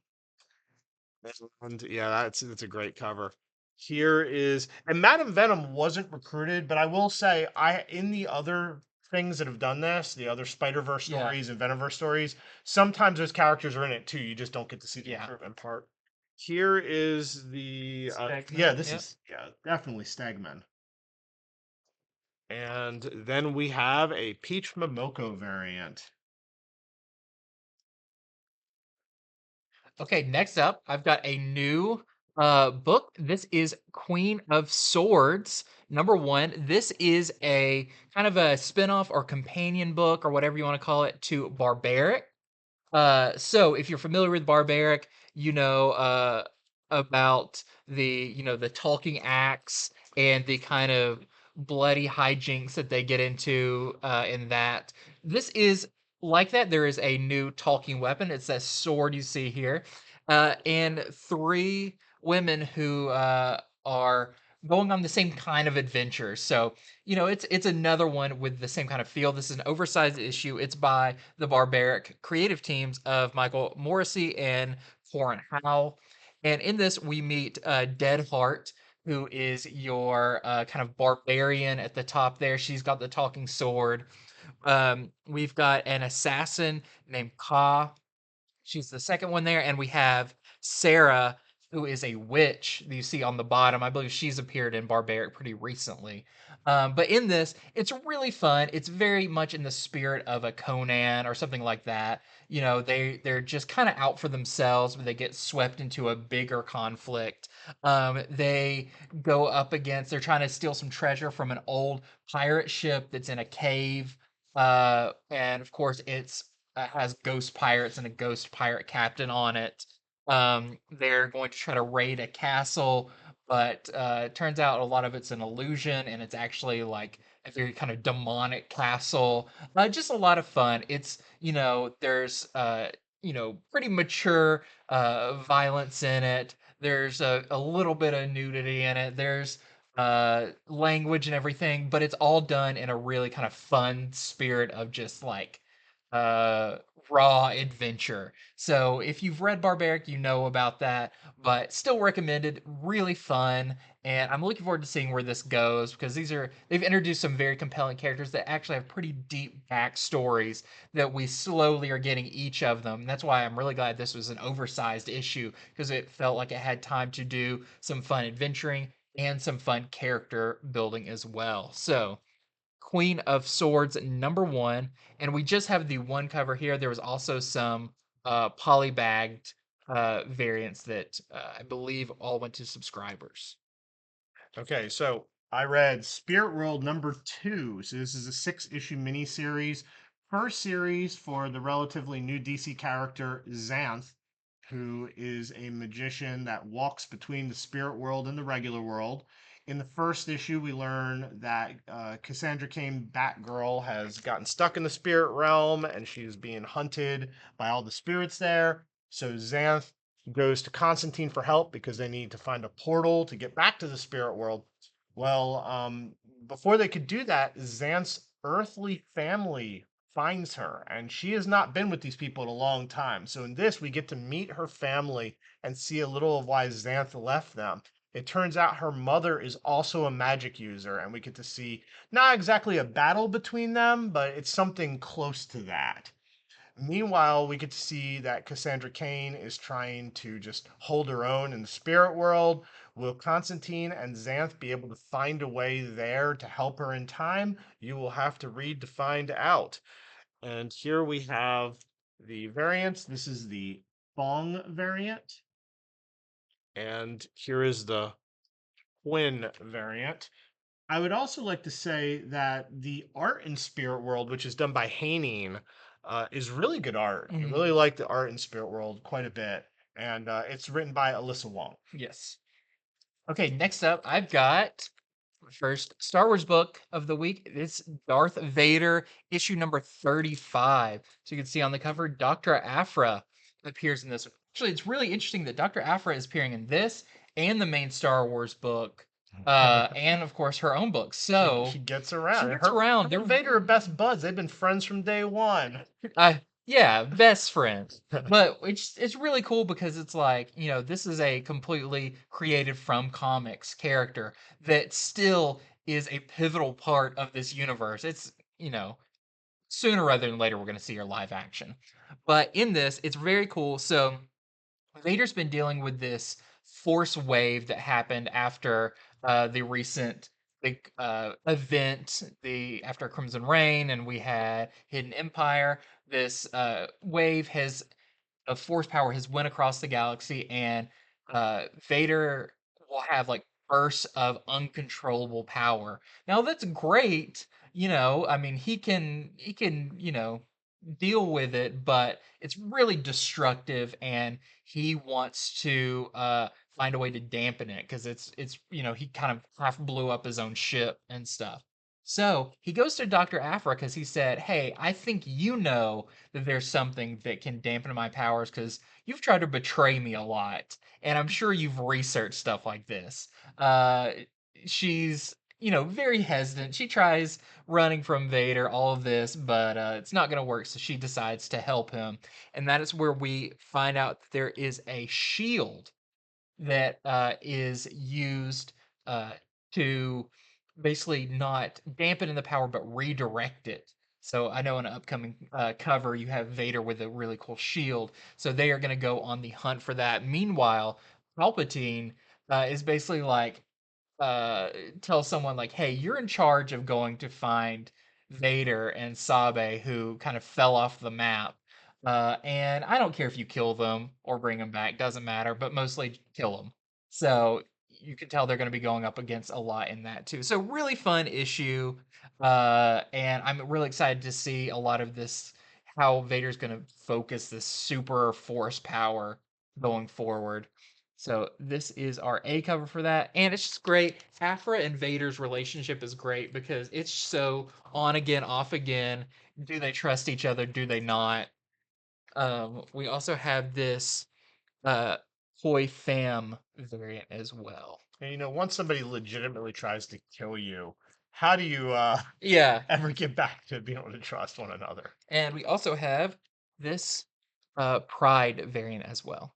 And yeah, that's a great cover. Here is and Madam Venom wasn't recruited, but I will say I in the other things that have done this, the other Spider-Verse Yeah, stories and Venomverse stories, sometimes those characters are in it too. You just don't get to see the yeah. recruitment part. Here is the yeah, Segment. this Yep. is yeah, definitely Stegman. And then we have a Peach Momoko variant. Okay, next up, I've got a new book. This is Queen of Swords, #1. This is a kind of a spin-off or companion book or whatever you want to call it to Barbaric. So if you're familiar with Barbaric, you know about the talking axe and the kind of bloody hijinks that they get into in that. This is like that. There is a new talking weapon. It's that sword you see here, and three women who are going on the same kind of adventure. So it's another one with the same kind of feel. This is an oversized issue. It's by the Barbaric creative teams of Michael Morrissey and Warren Howe. And in this, we meet Dead Heart, who is your kind of barbarian at the top there. She's got the talking sword. We've got an assassin named Ka. She's the second one there, and we have Sarah, who is a witch that you see on the bottom. I believe she's appeared in Barbaric pretty recently. But in this, it's really fun. It's very much in the spirit of a Conan or something like that. They're just kind of out for themselves, but they get swept into a bigger conflict. They go up against. They're trying to steal some treasure from an old pirate ship that's in a cave. And of course, it's has ghost pirates and a ghost pirate captain on it. They're going to try to raid a castle, but it turns out a lot of it's an illusion, and it's actually like a very kind of demonic castle. Just a lot of fun. There's pretty mature violence in it. There's a little bit of nudity in it. There's language and everything, but it's all done in a really kind of fun spirit of just like uh raw adventure. So if you've read Barbaric, you know about that, but still recommended, really fun, and I'm looking forward to seeing where this goes because they've introduced some very compelling characters that actually have pretty deep backstories that we slowly are getting each of them. That's why I'm really glad this was an oversized issue because it felt like it had time to do some fun adventuring and some fun character building as well. So Queen of Swords #1, and we just have the one cover here. There was also some polybagged variants that I believe all went to subscribers. Okay, so I read Spirit World #2. So this is a 6-issue miniseries. First series for the relatively new DC character Xanth, who is a magician that walks between the spirit world and the regular world. In the first issue, we learn that Cassandra Cain Batgirl has gotten stuck in the spirit realm and she's being hunted by all the spirits there. So Xanth goes to Constantine for help because they need to find a portal to get back to the spirit world. Well, before they could do that, Xanth's earthly family finds her, and she has not been with these people in a long time. So in this, we get to meet her family and see a little of why Xanth left them. It turns out her mother is also a magic user, and we get to see not exactly a battle between them, but it's something close to that. Meanwhile, we get to see that Cassandra Cain is trying to just hold her own in the spirit world. Will Constantine and Xanth be able to find a way there to help her in time? You will have to read to find out. And here we have the variants. This is the Fong variant. And here is the Twin variant. I would also like to say that the art in Spirit World, which is done by Haining, is really good art. I Mhm. really like the art in Spirit World quite a bit. And it's written by Alyssa Wong. Yes. Okay, next up, I've got first Star Wars book of the week. It's Darth Vader, issue number 35. So you can see on the cover, Dr. Aphra appears in this. Actually, it's really interesting that Dr. Aphra is appearing in this and the main Star Wars book. and of course her own books. He, So he gets she around. gets Her around. and Vader are best buds. They've been friends from day one. Yeah, best friends. But it's really cool because it's like, this is a completely created from comics character that still is a pivotal part of this universe. It's, sooner rather than later we're going to see her live action. But in this, it's very cool. So Vader's been dealing with this force wave that happened after the recent big event, the after Crimson Reign, and we had Hidden Empire. This wave has of force power has went across the galaxy, and Vader will have like bursts of uncontrollable power. Now that's great, I mean, he can deal with it, but it's really destructive, and he wants to find a way to dampen it because it's he kind of half blew up his own ship and stuff. So he goes to Dr. Afra because he said, "Hey, I think you know that there's something that can dampen my powers because you've tried to betray me a lot, and I'm sure you've researched stuff like this." Uh, she's, very hesitant. She tries running from Vader, all of this, but it's not going to work. So she decides to help him. And that is where we find out that there is a shield that is used uh, to basically not dampen the power, but redirect it. So I know in an upcoming cover you have Vader with a really cool shield. So they are going to go on the hunt for that. Meanwhile, Palpatine is basically like uh, tell someone like, "Hey, you're in charge of going to find Vader and Sabe, who kind of fell off the map. And I don't care if you kill them or bring them back, doesn't matter, but mostly kill them." So you can tell they're going to be going up against a lot in that too. So really fun issue, and I'm really excited to see a lot of this. How Vader's going to focus this super force power going forward. So this is our A cover for that, and it's just great. Afra and Vader's relationship is great because it's so on again, off again. Do they trust each other? Do they not? We also have this uh Hoi Fam variant as well. And once somebody legitimately tries to kill you, how do you Yeah, ever get back to being able to trust one another? and we also have this Pride variant as well.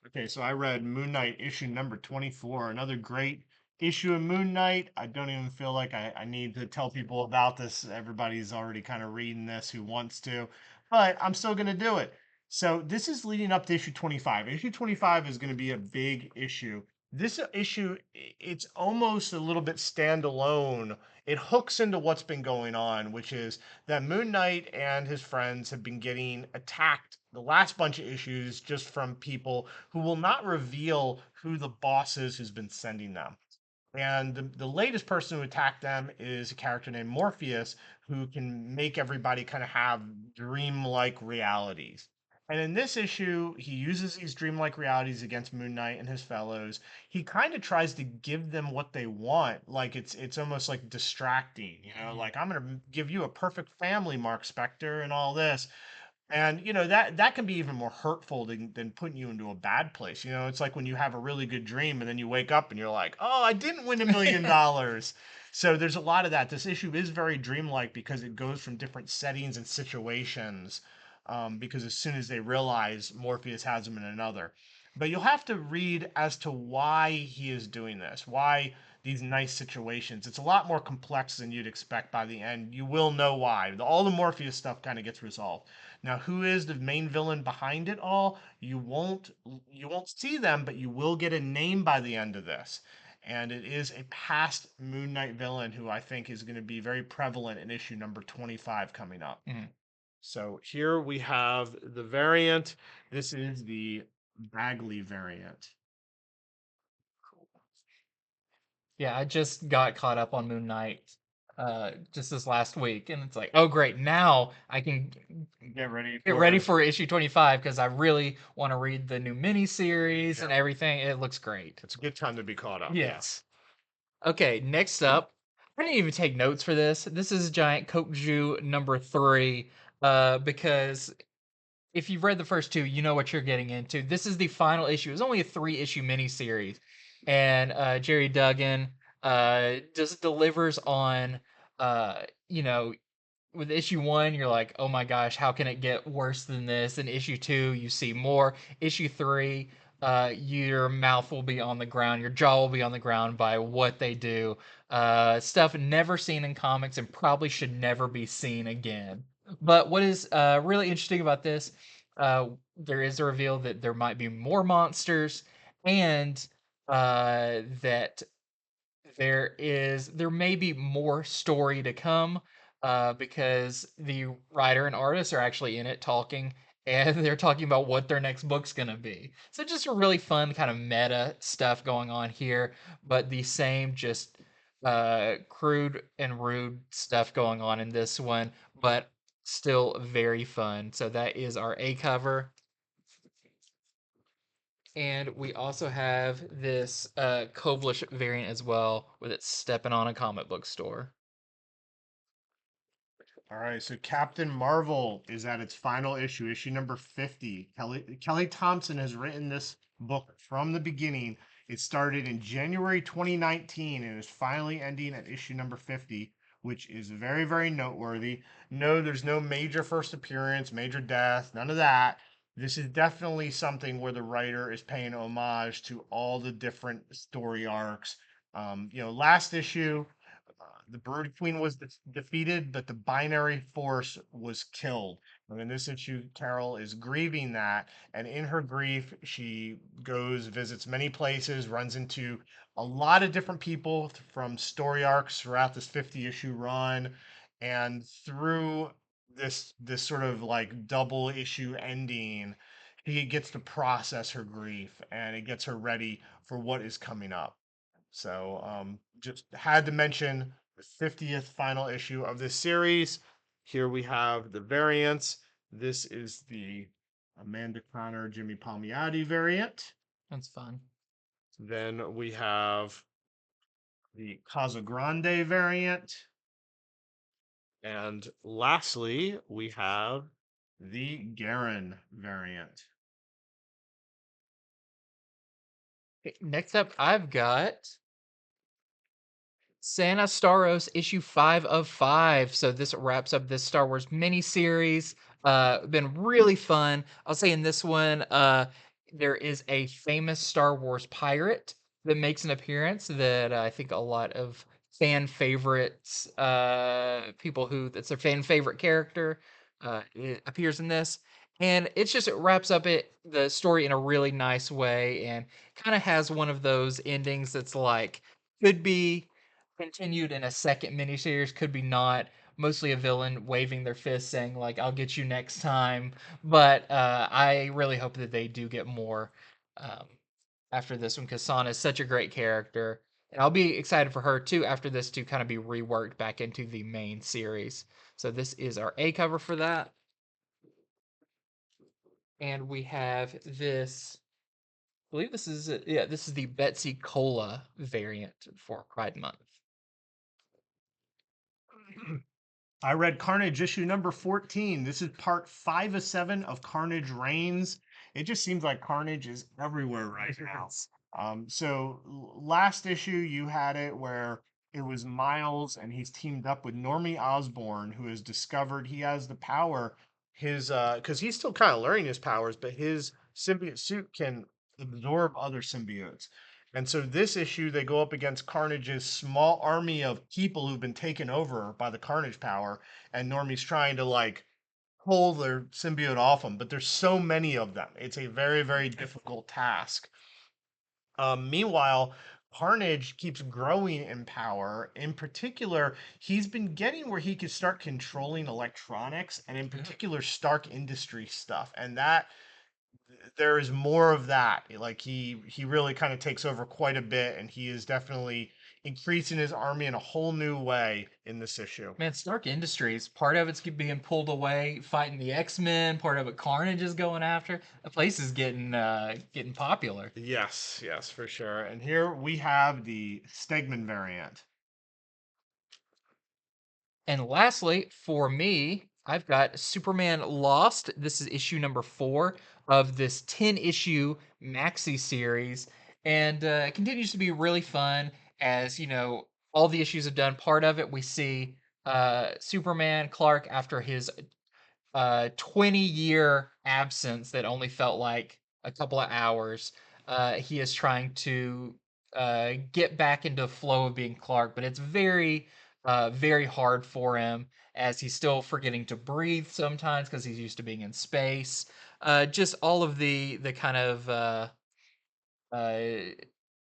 Okay, so I read Moon Knight issue number 24, another great issue of Moon Knight. I don't even feel like I need to tell people about this. Everybody's already kind of reading this who wants to, but I'm still going to do it. So this is leading up to issue 25. Issue 25 is going to be a big issue. This issue, it's almost a little bit standalone. It hooks into what's been going on, which is that Moon Knight and his friends have been getting attacked the last bunch of issues just from people who will not reveal who the boss is who's been sending them. And the latest person who attacked them is a character named Morpheus, who can make everybody kind of have dreamlike realities. And in this issue, he uses these dreamlike realities against Moon Knight and his fellows. He kind of tries to give them what they want, like it's almost like distracting, like I'm gonna give you a perfect family, Mark Spector, and all this. And that can be even more hurtful than putting you into a bad place. It's like when you have a really good dream and then you wake up and you're like, "Oh, I didn't win $1 million." So there's a lot of that. This issue is very dreamlike because it goes from different settings and situations. Because as soon as they realize Morpheus has him in another, but you'll have to read as to why he is doing this, why these nice situations. It's a lot more complex than you'd expect by the end. You will know why. All the Morpheus stuff kind of gets resolved. Now, who is the main villain behind it all? You won't see them, but you will get a name by the end of this. And it is a past Moon Knight villain who I think is going to be very prevalent in issue number 25 coming up. Mhm. So here we have the variant. This is the Bagley variant. Yeah, I just got caught up on Moon Knight just this last week, and it's like, oh great, now I can Get ready get ready for issue 25 because I really want to read the new miniseries and everything. It looks great. It's a good time to be caught up. Yes. Okay, next up, I didn't even take notes for this. This is Giant Kokju number 3, because if you've read the first two, you know what you're getting into. This is the final issue. It's only a 3-issue miniseries. and Jerry Duggan just delivers on, you know, with issue 1, you're like, oh my gosh, how can it get worse than this? In issue 2, you see more. Issue 3, your mouth will be on the ground, your jaw will be on the ground by what they do. Stuff never seen in comics and probably should never be seen again. But what is really interesting about this, there is a reveal that there might be more monsters, and that there may be more story to come, because the writer and artist are actually in it talking, and they're talking about what their next book's gonna be. So just a really fun kind of meta stuff going on here, but the same just crude and rude stuff going on in this one, but still very fun. So that is our A cover. And we also have this Koblish variant as well, with it stepping on a comic book store. All right, so Captain Marvel is at its final issue, issue number 50. Kelly Thompson has written this book from the beginning. It started in January 2019 and is finally ending at issue number 50, which is very, very noteworthy. No, there's no major first appearance, major death, none of that. This is definitely something where the writer is paying homage to all the different story arcs. Last issue, the Brood Queen was defeated, but the binary force was killed. And in this issue, Carol is grieving that. And in her grief, she goes, visits many places, runs into a lot of different people from story arcs throughout this 50 issue run. And through this sort of like double issue ending, she gets to process her grief and it gets her ready for what is coming up. So just had to mention the 50th final issue of this series. Here we have the variants. This is the Amanda Connor, Jimmy Palmiotti variant. That's fun. Then we have the Casagrande variant. And lastly, we have the Garen variant. Next up, I've got Santa Starros issue 5 of 5. So this wraps up this Star Wars miniseries. Been really fun. I'll say in this one, there is a famous Star Wars pirate that makes an appearance that I think a lot of fan favorites, people who that's their fan favorite character, it appears in this. And it wraps up the story in a really nice way, and kind of has one of those endings that's like could be continued in a second miniseries, could be not. Mostly a villain waving their fist, saying like "I'll get you next time." But I really hope that they do get more um, after this one, because Sana is such a great character, and I'll be excited for her too after this to kind of be reworked back into the main series. So this is our A cover for that, and we have this. I believe this is this is the Betsy Cola variant for Pride Month. I read Carnage issue number 14. This is part 5 of 7 of Carnage Reigns. It just seems like Carnage is everywhere right now. Last issue you had it where it was Miles and he's teamed up with Normie Osborn, who has discovered he has the power. His because he's still kind of learning his powers, but his symbiote suit can absorb other symbiotes. And so this issue, they go up against Carnage's small army of people who've been taken over by the Carnage power, and Normie's trying to like pull their symbiote off them. But there's so many of them; it's a very, very difficult task. Meanwhile, Carnage keeps growing in power. In particular, he's been getting where he could start controlling electronics, and in particular, Stark Industries stuff, and that there is more of that. Like he really kind of takes over quite a bit, and he is definitely increasing his army in a whole new way in this issue. Man, Stark Industries, part of it's being pulled away, fighting the X-Men, part of it Carnage is going after. The place is getting popular. Yes, yes, for sure. And here we have the Stegman variant. And lastly, for me, I've got Superman Lost. This is issue number 4 of this 10 issue maxi series. and it continues to be really fun as all the issues have done. Part of it we see Superman Clark after his 20-year absence that only felt like a couple of hours. He is trying to get back into the flow of being Clark, but it's very hard for him as he's still forgetting to breathe sometimes because he's used to being in space. Just all of the kind of uh,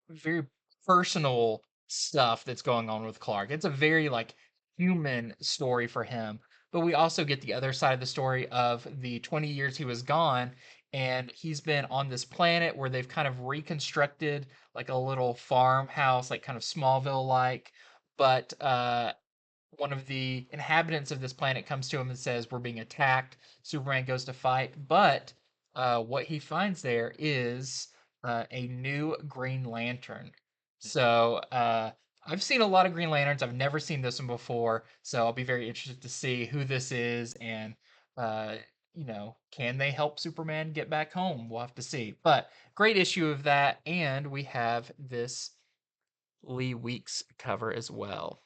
very personal stuff that's going on with Clark. It's a very like human story for him. But we also get the other side of the story of the 20 years he was gone, and he's been on this planet where they've kind of reconstructed like a little farmhouse, like kind of Smallville like. But one of the inhabitants of this planet comes to him and says, "We're being attacked." Superman goes to fight, but what he finds there is a new Green Lantern. So I've seen a lot of Green Lanterns. I've never seen this one before, so I'll be very interested to see who this is and uh, can they help Superman get back home? We'll have to see. But great issue of that, and we have this Lee Weeks cover as well.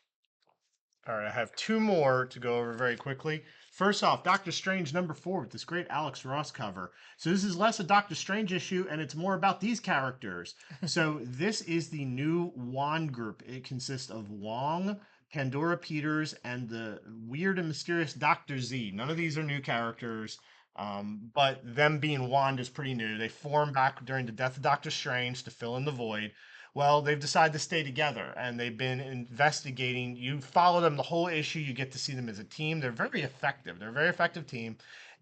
All right, I have two more to go over very quickly. First off, Doctor Strange #4 with this great Alex Ross cover. So this is less a Doctor Strange issue and it's more about these characters. So this is the new Wand group. It consists of Wong, Pandora Peters, and the weird and mysterious Dr. Z. None of these are new characters, but them being Wand is pretty new. They formed back during the death of Doctor Strange to fill in the void. Well, they've decided to stay together and they've been investigating. You follow them the whole issue, you get to see them as a team. They're very effective. They're a very effective team.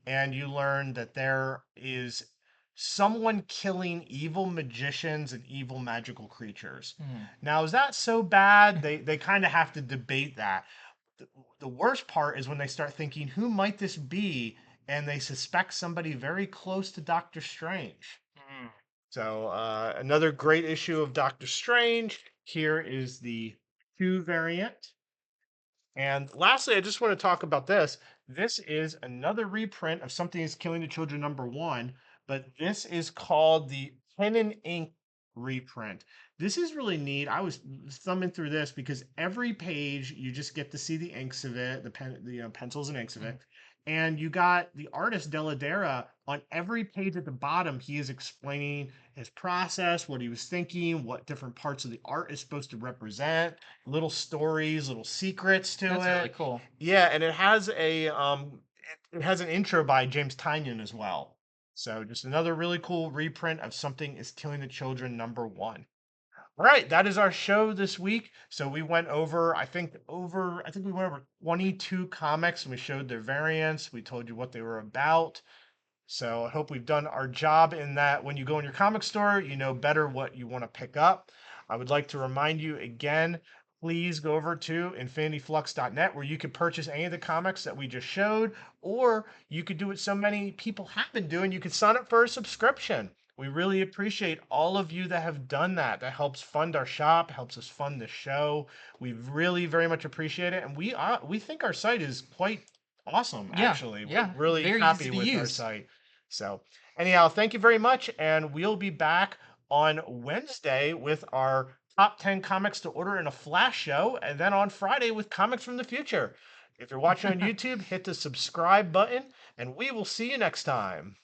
And you learn that there is someone killing evil magicians and evil magical creatures. Hmm. Now, is that so bad? They kind of have to debate that. The worst part is when they start thinking, who might this be? And they suspect somebody very close to Doctor Strange. Hmm. So another great issue of Doctor Strange. Here is the 2 variant. And lastly, I just want to talk about this. This is another reprint of Something is Killing the Children #1, but this is called the Pen and Ink reprint. This is really neat. I was thumbing through this because every page you just get to see the inks of it, the pencils and inks of it. And you got the artist Deladera on every page at the bottom. He is explaining his process, what he was thinking, what different parts of the art is supposed to represent, little stories, little secrets to That's it. really cool. Yeah, and it has it has an intro by James Tynion as well. So just another really cool reprint of Something is Killing the Children #1. All right, that is our show this week. So we went over, I think we went over 22 comics and we showed their variants. We told you what they were about. So I hope we've done our job in that when you go in your comic store, you know better what you want to pick up. I would like to remind you again, please go over to infinityflux.net where you can purchase any of the comics that we just showed, or you could do what so many people have been doing. You could sign up for a subscription. We really appreciate all of you that have done that. That helps fund our shop, helps us fund the show. We really very much appreciate it, and we think our site is quite awesome. Yeah, Actually, we're yeah, really very happy easy to with our use. site. So, anyhow, thank you very much, and we'll be back on Wednesday with our top 10 comics to order in a flash show, and then on Friday with comics from the future. If you're watching on YouTube, hit the subscribe button, and we will see you next time.